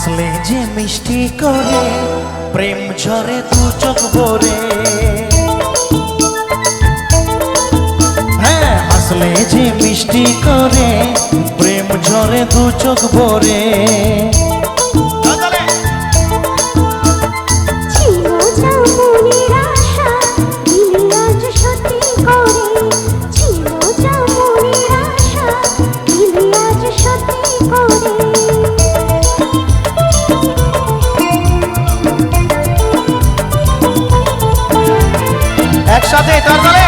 হাসলে যে মিষ্টি করে প্রেম ঝরে দু চোখ ভরে। হ্যাঁ, হাসলে যে মিষ্টি করে প্রেম ঝরে দু চোখ ভরে। একসাথে তার মানে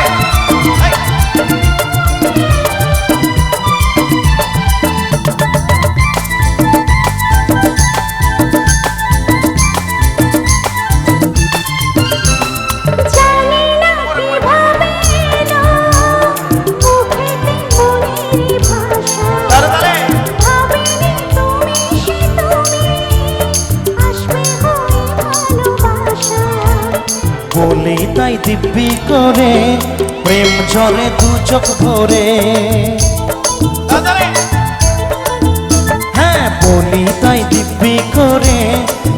বলি তাই দিব্যি করে প্রেম ঝরে দু চোখ ভরে। হ্যাঁ, বলি তাই দিব্যি করে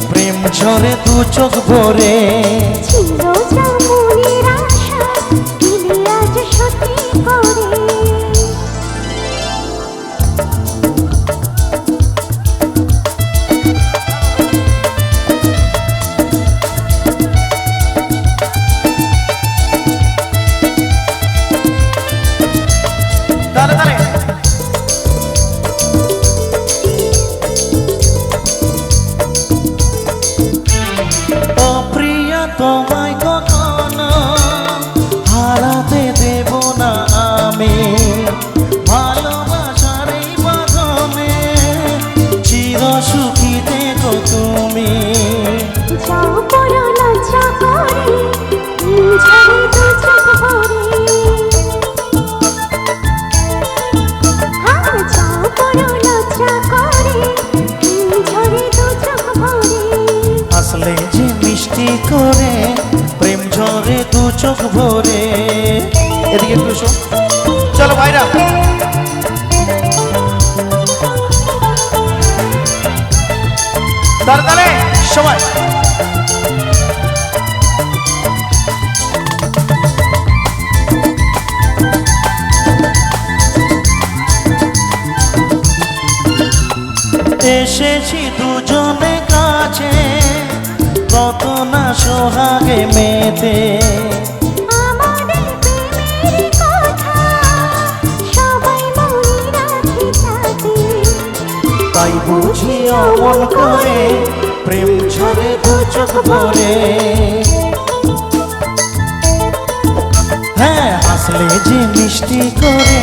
প্রেম ঝরে দু চোখ ভরে। তোমায় কখনো হারাতে দেব না আমি, ভালোবাসার এই বাঁধনে চির সুখী থেকো তুমি। হাসলে যে মিষ্টি করে প্রেম ঝরে দু চোখ ভরে। এদিকে একটু শোন, চলো ভাইরা তারতালে সবাই এসেছি দুজনে কাছে কত না সোহাগে মেতে। তাই বুঝি অমন করে প্রেম ঝরে দু চোখ ভরে। হ্যাঁ, হাসলে যে মিষ্টি করে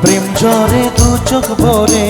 প্রেম ঝরে দু চোখ ভরে।